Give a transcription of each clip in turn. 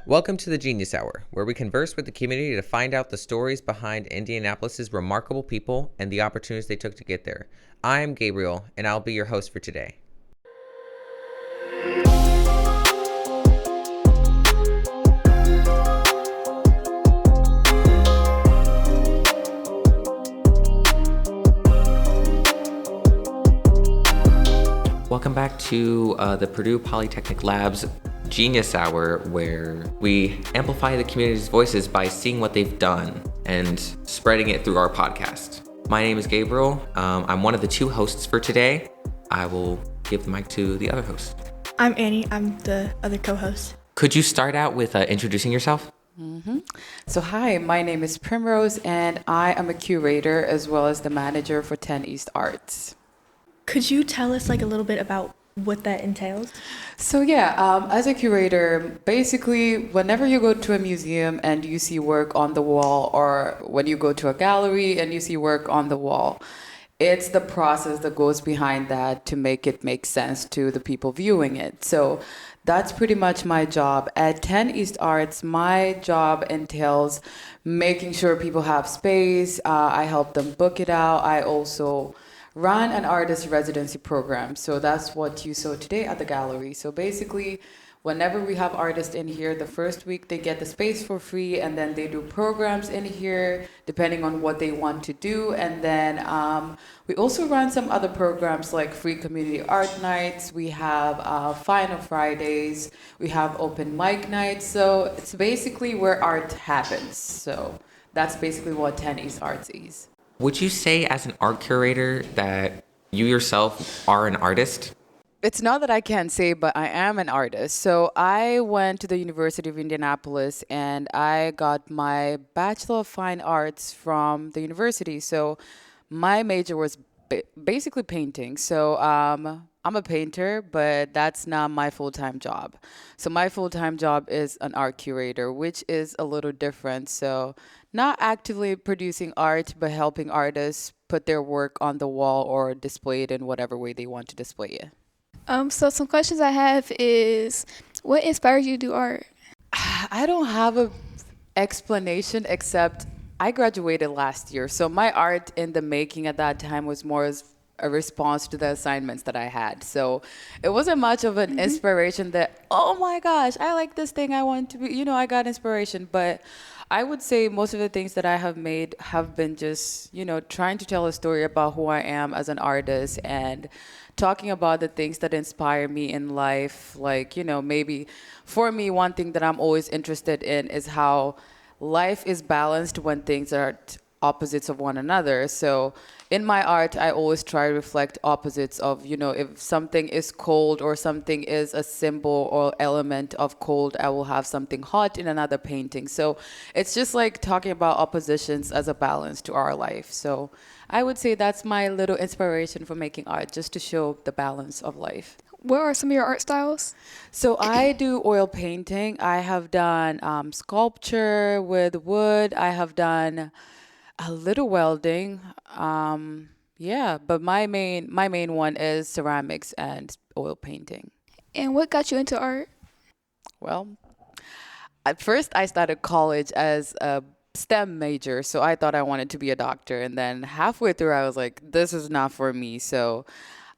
Welcome to the Genius Hour, where we converse with the community to find out the stories behind Indianapolis's remarkable people and the opportunities they took to get there. I'm Gabriel, and I'll be your host for today. Welcome back to the Purdue Polytechnic Lab's Genius Hour, where we amplify the community's voices by seeing what they've done and spreading it through our podcast. My name is Gabriel. I'm one of the two hosts for today. I will give the mic to the other host. I'm Annie. I'm the other co-host. Could you start out with introducing yourself? So hi, my name is Primrose, and I am a curator as well as the manager for 10 East Arts. Could you tell us a little bit about what that entails? So as a curator, basically, whenever you go to a museum and you see work on the wall, or when you go to a gallery and you see work on the wall, it's the process that goes behind that to make it make sense to the people viewing it. So that's pretty much my job. At 10 East Arts, my job entails making sure people have space. I help them book it out. I also run an artist residency program. So that's what you saw today at the gallery. So basically, whenever we have artists in here, the first week they get the space for free, and then they do programs in here depending on what they want to do. And then we also run some other programs like free community art nights. We have final Fridays. We have open mic nights. So it's basically where art happens. So that's basically what 10 East Arts is. Would you say, as an art curator, that you yourself are an artist? It's not that I can't say, but I am an artist. So I went to the University of Indianapolis and I got my Bachelor of Fine Arts from the university. So my major was basically painting. So I'm a painter, but that's not my full-time job. So my full-time job is an art curator, which is a little different. So not actively producing art, but helping artists put their work on the wall or display it in whatever way they want to display it. So some questions I have is, what inspires you to do art? I don't have an explanation except I graduated last year. So my art in the making at that time was more as a response to the assignments that I had. So it wasn't much of an inspiration that, oh my gosh, I like this thing, I want to be, I got inspiration. But I would say most of the things that I have made have been just, trying to tell a story about who I am as an artist and talking about the things that inspire me in life. Like, maybe for me, one thing that I'm always interested in is how life is balanced when things are opposites of one another. So in my art, I always try to reflect opposites of, if something is cold or something is a symbol or element of cold, I will have something hot in another painting. So it's just like talking about oppositions as a balance to our life. So I would say that's my little inspiration for making art, just to show the balance of life. What are some of your art styles? So I do oil painting. I have done sculpture with wood. I have done a little welding, but my main one is ceramics and oil painting. And what got you into art? Well, at first I started college as a STEM major, so I thought I wanted to be a doctor. And then halfway through, I was like, this is not for me. So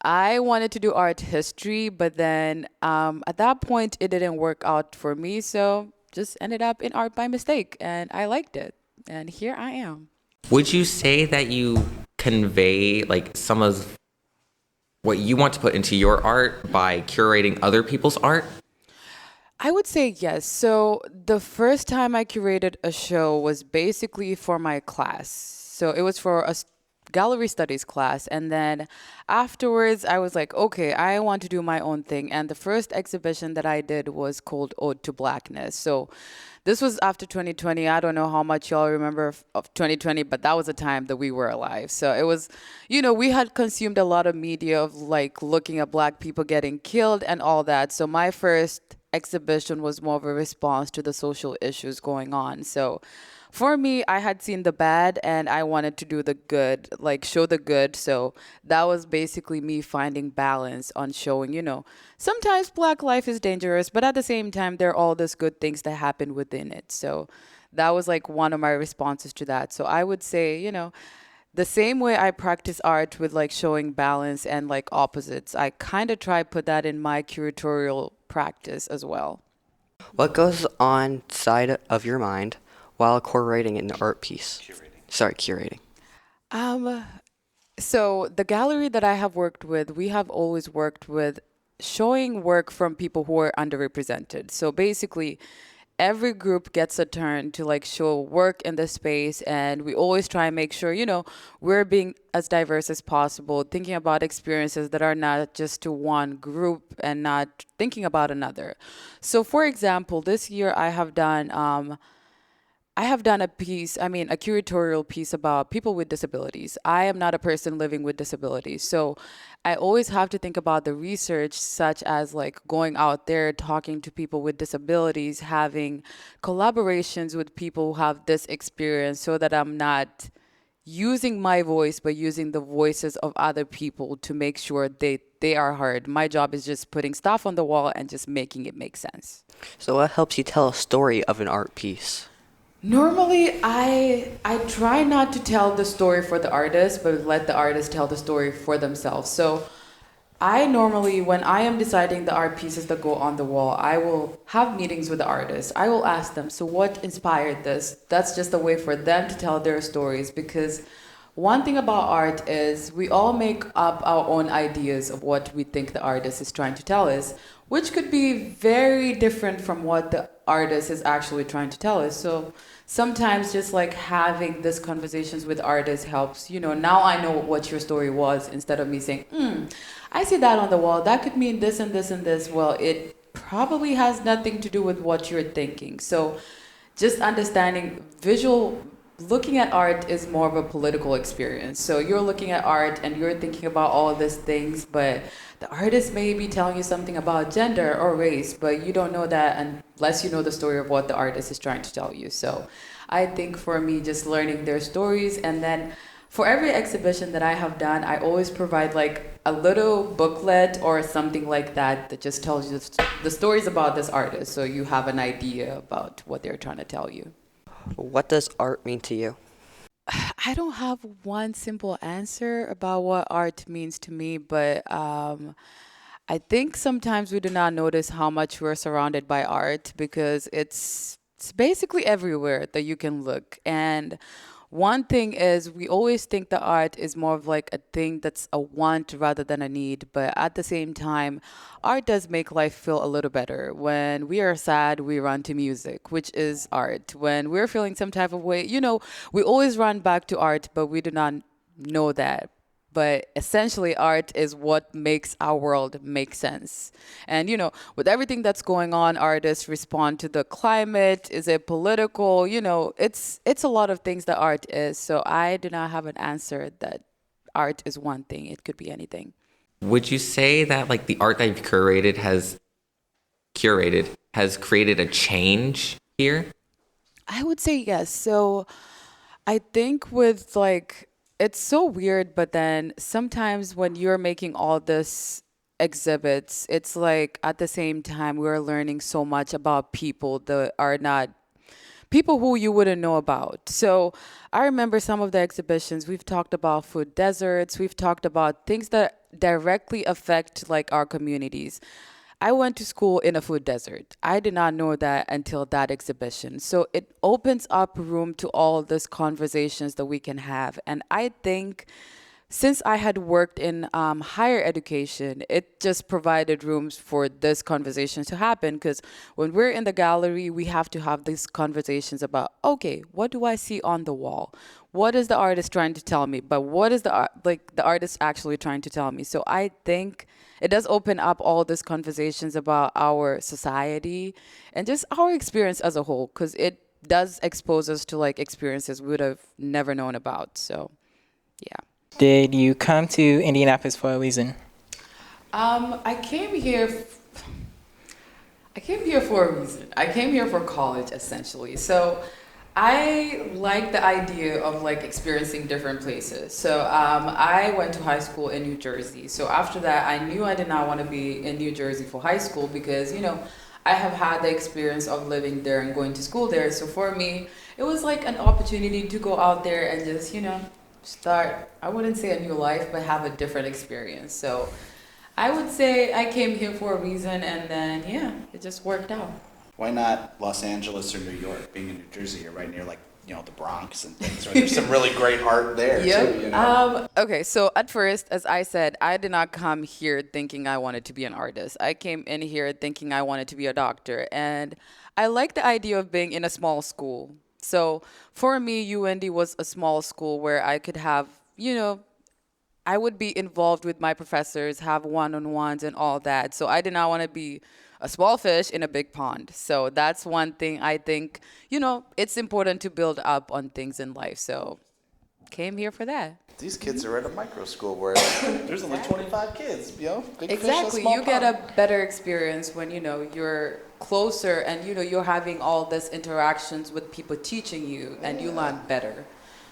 I wanted to do art history, but then at that point, it didn't work out for me. So just ended up in art by mistake, and I liked it. And here I am. Would you say that you convey some of what you want to put into your art by curating other people's art? I would say yes. So the first time I curated a show was basically for my class. So it was for a gallery studies class. And then afterwards, I was like, okay, I want to do my own thing. And the first exhibition that I did was called Ode to Blackness. So this was after 2020. I don't know how much y'all remember of 2020, but that was a time that we were alive. So it was, we had consumed a lot of media of looking at Black people getting killed and all that. So my first exhibition was more of a response to the social issues going on. So for me, I had seen the bad and I wanted to do the good, like show the good. So that was basically me finding balance on showing, sometimes Black life is dangerous, but at the same time, there are all these good things that happen within it. So that was like one of my responses to that. So I would say, the same way I practice art with like showing balance and like opposites, I kind of try put that in my curatorial practice as well. What goes on side of your mind while curating an art piece? Curating. Um, so the gallery that I have worked with, we have always worked with showing work from people who are underrepresented. So basically, every group gets a turn to like show work in the space, and we always try and make sure, we're being as diverse as possible, thinking about experiences that are not just to one group and not thinking about another. So for example, this year I have done a curatorial piece about people with disabilities. I am not a person living with disabilities. So I always have to think about the research, such as like going out there, talking to people with disabilities, having collaborations with people who have this experience so that I'm not using my voice, but using the voices of other people to make sure they are heard. My job is just putting stuff on the wall and just making it make sense. So what helps you tell a story of an art piece? Normally, I try not to tell the story for the artist, but let the artist tell the story for themselves. So I normally, when I am deciding the art pieces that go on the wall, I will have meetings with the artist. I will ask them, so what inspired this? That's just a way for them to tell their stories, because one thing about art is we all make up our own ideas of what we think the artist is trying to tell us, which could be very different from what the artist is actually trying to tell us. So sometimes just like having these conversations with artists helps, now I know what your story was, instead of me saying, I see that on the wall, that could mean this and this and this. Well, it probably has nothing to do with what you're thinking. So just understanding looking at art is more of a political experience. So you're looking at art and you're thinking about all these things, but the artist may be telling you something about gender or race, but you don't know that unless you know the story of what the artist is trying to tell you. So I think for me, just learning their stories, and then for every exhibition that I have done, I always provide like a little booklet or something like that that just tells you the stories about this artist, so you have an idea about what they're trying to tell you. What does art mean to you? I don't have one simple answer about what art means to me, but I think sometimes we do not notice how much we're surrounded by art, because it's basically everywhere that you can look. And one thing is, we always think that art is more of like a thing that's a want rather than a need. But at the same time, art does make life feel a little better. When we are sad, we run to music, which is art. When we're feeling some type of way, we always run back to art, but we do not know that. But essentially, art is what makes our world make sense. And, with everything that's going on, artists respond to the climate. Is it political? It's a lot of things that art is. So I do not have an answer that art is one thing. It could be anything. Would you say that like the art that you've curated has created a change here? I would say yes. So I think with like, it's so weird, but then sometimes when you're making all this exhibits, it's like at the same time we're learning so much about people that are not people who you wouldn't know about. So I remember some of the exhibitions, we've talked about food deserts, we've talked about things that directly affect like our communities. I went to school in a food desert. I did not know that until that exhibition. So it opens up room to all these conversations that we can have. And I think since I had worked in higher education, it just provided rooms for this conversation to happen. Because when we're in the gallery, we have to have these conversations about, okay, what do I see on the wall? What is the artist trying to tell me? But what is the artist actually trying to tell me? So I think it does open up all these conversations about our society and just our experience as a whole, because it does expose us to like experiences we would have never known about. So, yeah. Did you come to Indianapolis for a reason? I came here I came here for a reason. I came here for college, essentially. So I like the idea of like experiencing different places. So I went to high school in New Jersey. So after that, I knew I did not want to be in New Jersey for high school because, I have had the experience of living there and going to school there. So for me, it was like an opportunity to go out there and just, start, I wouldn't say a new life, but have a different experience. So I would say I came here for a reason, and then, it just worked out. Why not Los Angeles or New York? Being in New Jersey, you're right near the Bronx and things. Right? There's some really great art there too. Okay, so at first, as I said, I did not come here thinking I wanted to be an artist. I came in here thinking I wanted to be a doctor, and I like the idea of being in a small school. So for me, UND was a small school where I could have, I would be involved with my professors, have one-on-ones and all that. So I did not want to be a small fish in a big pond. So that's one thing I think, it's important to build up on things in life. So came here for that. These kids are at a micro school where there's only 25 kids, big Exactly. fish, a small You get pond. a better experience when, you're closer and, you're having all this interactions with people teaching you and you learn better.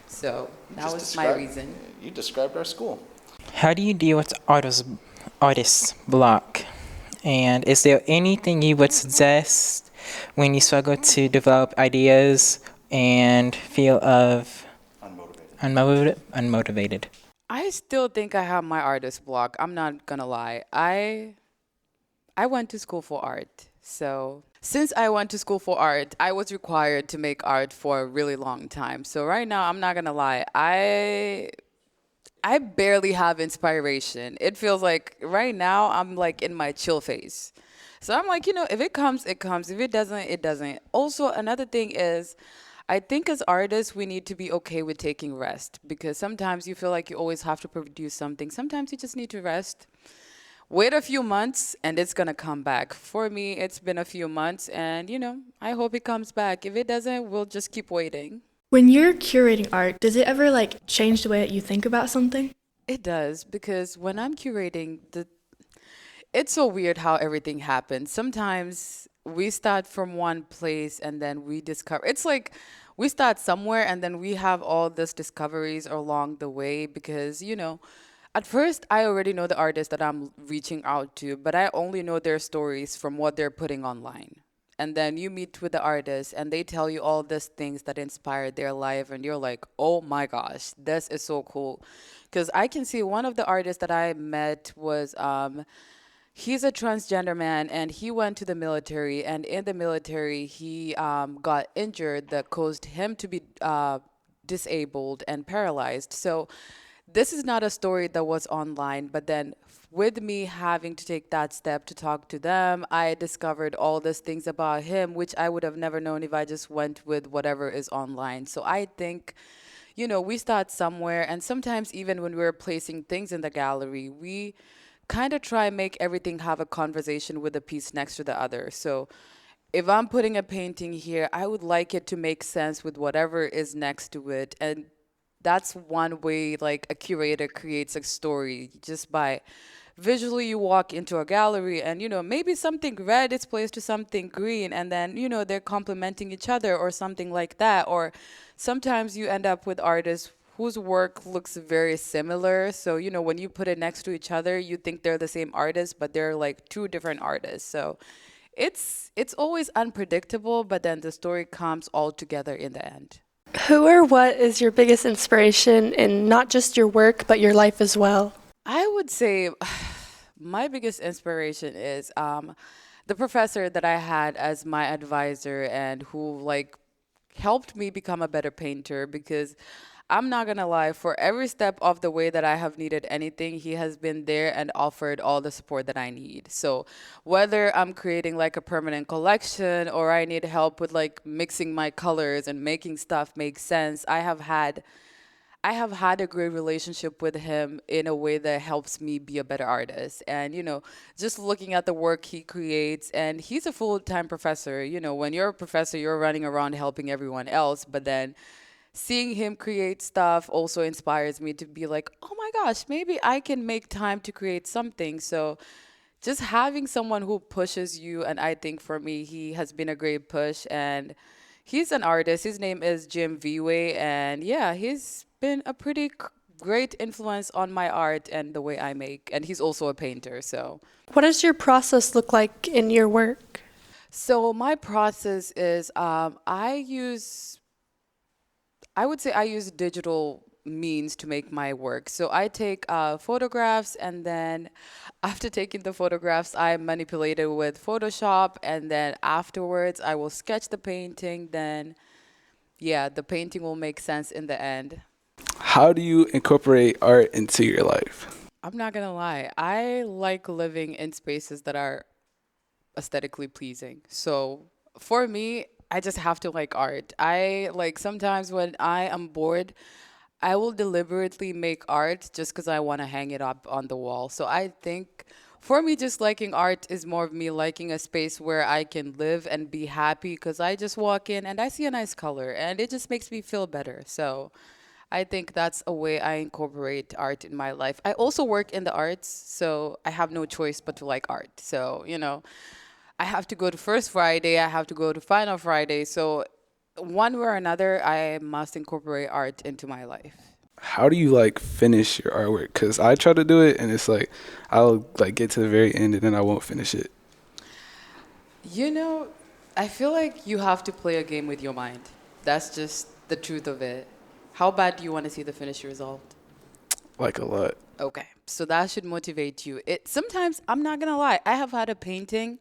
So that was my reason. You described our school. How do you deal with artist block? And is there anything you would suggest when you struggle to develop ideas and feel unmotivated? I still think I have my artist block. I'm not gonna lie. I went to school for art. So since I went to school for art, I was required to make art for a really long time. So right now, I'm not gonna lie. I barely have inspiration. It feels like right now I'm like in my chill phase. So I'm like, if it comes, it comes. If it doesn't, it doesn't. Also, another thing is, I think as artists, we need to be okay with taking rest because sometimes you feel like you always have to produce something. Sometimes you just need to rest. Wait a few months and it's going to come back. For me, it's been a few months and, I hope it comes back. If it doesn't, we'll just keep waiting. When you're curating art, does it ever change the way that you think about something? It does, because when I'm curating, it's so weird how everything happens. Sometimes we start from one place and then we discover. It's like we start somewhere and then we have all these discoveries along the way because, at first I already know the artist that I'm reaching out to, but I only know their stories from what they're putting online. And then you meet with the artist and they tell you all these things that inspired their life and you're like, oh my gosh, this is so cool. Because I can see one of the artists that I met was, he's a transgender man and he went to the military and in the military he got injured that caused him to be disabled and paralyzed. So this is not a story that was online, but then with me having to take that step to talk to them, I discovered all these things about him, which I would have never known if I just went with whatever is online. So I think, we start somewhere, and sometimes even when we're placing things in the gallery, we kind of try and make everything have a conversation with a piece next to the other. So if I'm putting a painting here, I would like it to make sense with whatever is next to it. And that's one way like a curator creates a story, just by visually you walk into a gallery and maybe something red is placed to something green and then they're complementing each other or something like that. Or sometimes you end up with artists whose work looks very similar, so when you put it next to each other you think they're the same artist but they're like two different artists. So it's always unpredictable, but then the story comes all together in the end. Who or what is your biggest inspiration in not just your work, but your life as well? I would say my biggest inspiration is the professor that I had as my advisor and who helped me become a better painter, because I'm not gonna lie, for every step of the way that I have needed anything, he has been there and offered all the support that I need. So whether I'm creating a permanent collection or I need help with mixing my colors and making stuff make sense, I have had a great relationship with him in a way that helps me be a better artist. And, just looking at the work he creates, and he's a full-time professor. When you're a professor, you're running around helping everyone else, but then seeing him create stuff also inspires me to be like, oh my gosh, maybe I can make time to create something. So just having someone who pushes you. And I think for me, he has been a great push. And he's an artist. His name is Jim Viwe. And yeah, he's been a pretty great influence on my art and the way I make. And he's also a painter. What does your process look like in your work? So my process is I would say I use digital means to make my work. So I take photographs, and then after taking the photographs, I manipulate it with Photoshop, and then afterwards I will sketch the painting. Then, yeah, the painting will make sense in the end. How do you incorporate art into your life? I'm not gonna lie, I like living in spaces that are aesthetically pleasing. So for me, I just have to like art. I like sometimes when I am bored, I will deliberately make art just because I want to hang it up on the wall. So I think for me, just liking art is more of me liking a space where I can live and be happy because I just walk in and I see a nice color and it just makes me feel better. So I think that's a way I incorporate art in my life. I also work in the arts, so I have no choice but to like art. So, I have to go to First Friday, I have to go to Final Friday. So one way or another, I must incorporate art into my life. How do you like finish your artwork? Because I try to do it and it's like I'll like get to the very end and then I won't finish it. I feel like you have to play a game with your mind. That's just the truth of it. How bad do you want to see the finished result? Like a lot. Okay, so that should motivate you. Sometimes, I'm not gonna lie, I have had a painting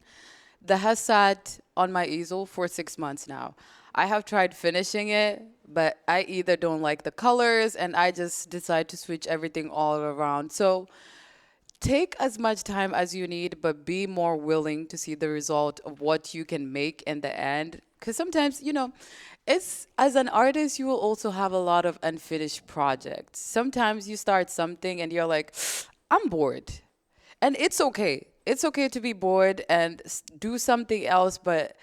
that has sat on my easel for 6 months now. I have tried finishing it, but I either don't like the colors and I just decide to switch everything all around. So take as much time as you need, but be more willing to see the result of what you can make in the end. Because sometimes, it's as an artist, you will also have a lot of unfinished projects. Sometimes you start something and you're like, I'm bored. And it's okay. It's okay to be bored and do something else, but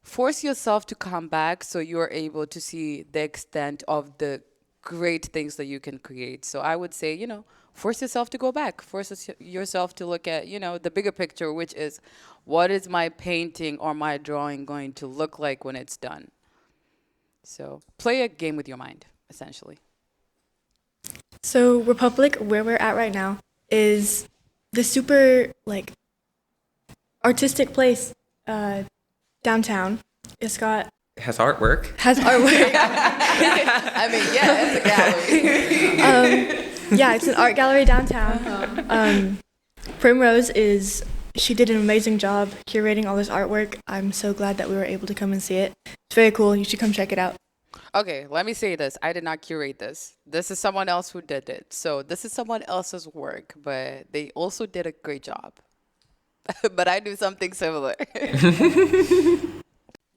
force yourself to come back so you're able to see the extent of the great things that you can create. So I would say, force yourself to go back. Force yourself to look at, the bigger picture, which is what is my painting or my drawing going to look like when it's done? So play a game with your mind, essentially. So Republic, where we're at right now, is the super artistic place downtown. It's got Has artwork. has artwork. I mean, yeah, it's a gallery. Yeah, it's an art gallery downtown. Primrose she did an amazing job curating all this artwork. I'm so glad that we were able to come and see it. It's very cool. You should come check it out. Okay, let me say this. I did not curate this. This is someone else who did it. So this is someone else's work, but they also did a great job. But I do something similar.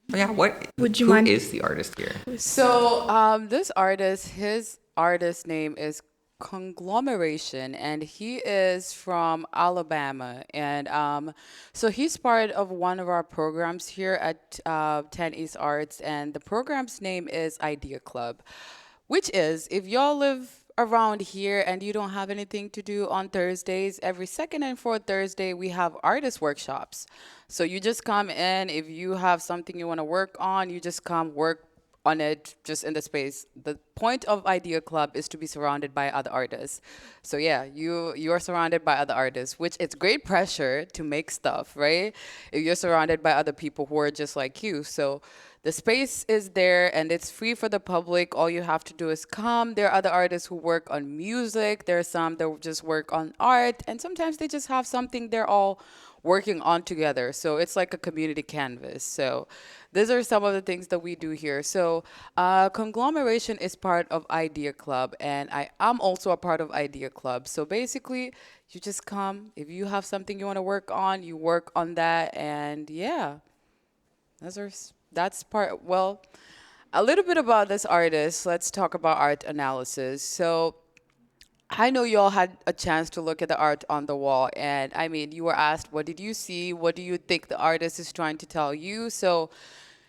Yeah, Who mind? Is the artist here? So this artist, his artist name is Conglomeration, and he is from Alabama. And so he's part of one of our programs here at 10 East Arts, and the program's name is Idea Club, which is, if y'all live around here and you don't have anything to do on Thursdays, every second and fourth Thursday, we have artist workshops. So you just come in. If you have something you want to work on, you just come work on it just in the space. The point of Idea Club is to be surrounded by other artists. So yeah, you are surrounded by other artists, which it's great pressure to make stuff, right? If you're surrounded by other people who are just like you. So the space is there and it's free for the public. All you have to do is come. There are other artists who work on music. There are some that just work on art. And sometimes they just have something they're all working on together. So it's like a community canvas. So these are some of the things that we do here. So Conglomeration is part of Idea Club, and I am also a part of Idea Club. So basically, you just come. If you have something you want to work on, you work on that. And yeah, that's part. Well, a little bit about this artist. Let's talk about art analysis. So I know you all had a chance to look at the art on the wall, and I mean, you were asked, what did you see? What do you think the artist is trying to tell you? So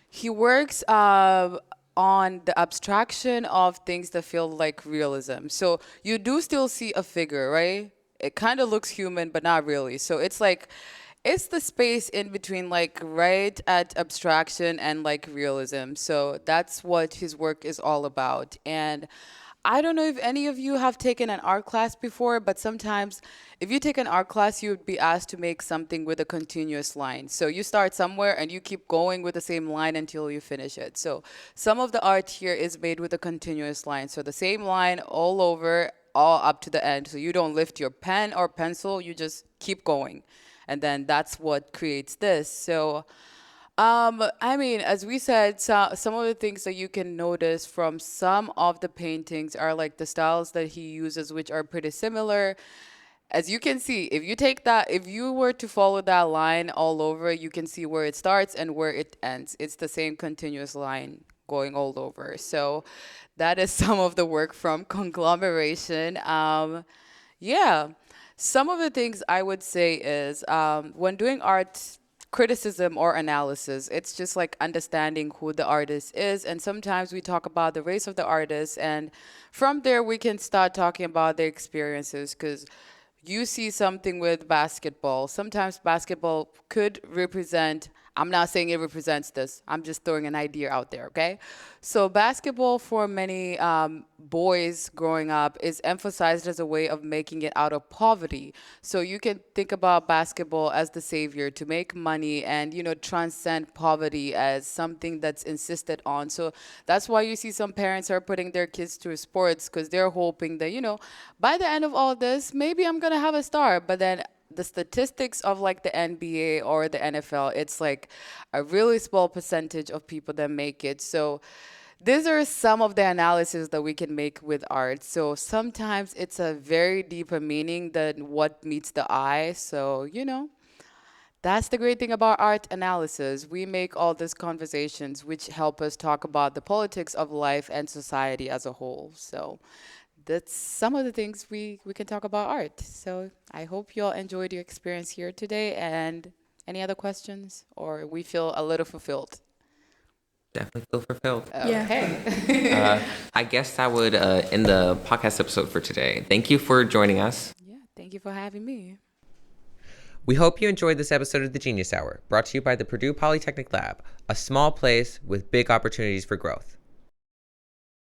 he works on the abstraction of things that feel like realism. So you do still see a figure, right? it kind of looks human, but not really. So it's like, it's the space in between, like right at abstraction and like realism. So that's what his work is all about. And I don't know if any of you have taken an art class before, but sometimes if you take an art class, you would be asked to make something with a continuous line. So you start somewhere and you keep going with the same line until you finish it. So some of the art here is made with a continuous line. So the same line all over, all up to the end. So you don't lift your pen or pencil, you just keep going. And then that's what creates this. So I mean, as we said, some of the things that you can notice from some of the paintings are like the styles that he uses, which are pretty similar. As you can see, if you were to follow that line all over, you can see where it starts and where it ends. It's the same continuous line going all over. So that is some of the work from Conglomeration. Yeah, some of the things I would say is when doing art criticism or analysis, it's just like understanding who the artist is. And sometimes we talk about the race of the artist, and from there we can start talking about their experiences, because you see something with basketball. Sometimes basketball could represent, I'm not saying it represents this, I'm just throwing an idea out there, okay? So basketball for many boys growing up is emphasized as a way of making it out of poverty. So you can think about basketball as the savior to make money and, you know, transcend poverty as something that's insisted on. So that's why you see some parents are putting their kids through sports, because they're hoping that, you know, by the end of all this, maybe I'm going to have a star. But then the statistics of like the NBA or the NFL, it's like a really small percentage of people that make it. So these are some of the analysis that we can make with art. So sometimes it's a very deeper meaning than what meets the eye. So, you know, that's the great thing about art analysis. We make all these conversations which help us talk about the politics of life and society as a whole. So that's some of the things we can talk about art. So I hope you all enjoyed your experience here today. And any other questions? Or we feel a little fulfilled? Definitely feel fulfilled. Okay. I guess that would end the podcast episode for today. Thank you for joining us. Yeah, thank you for having me. We hope you enjoyed this episode of the Genius Hour, brought to you by the Purdue Polytechnic Lab, a small place with big opportunities for growth.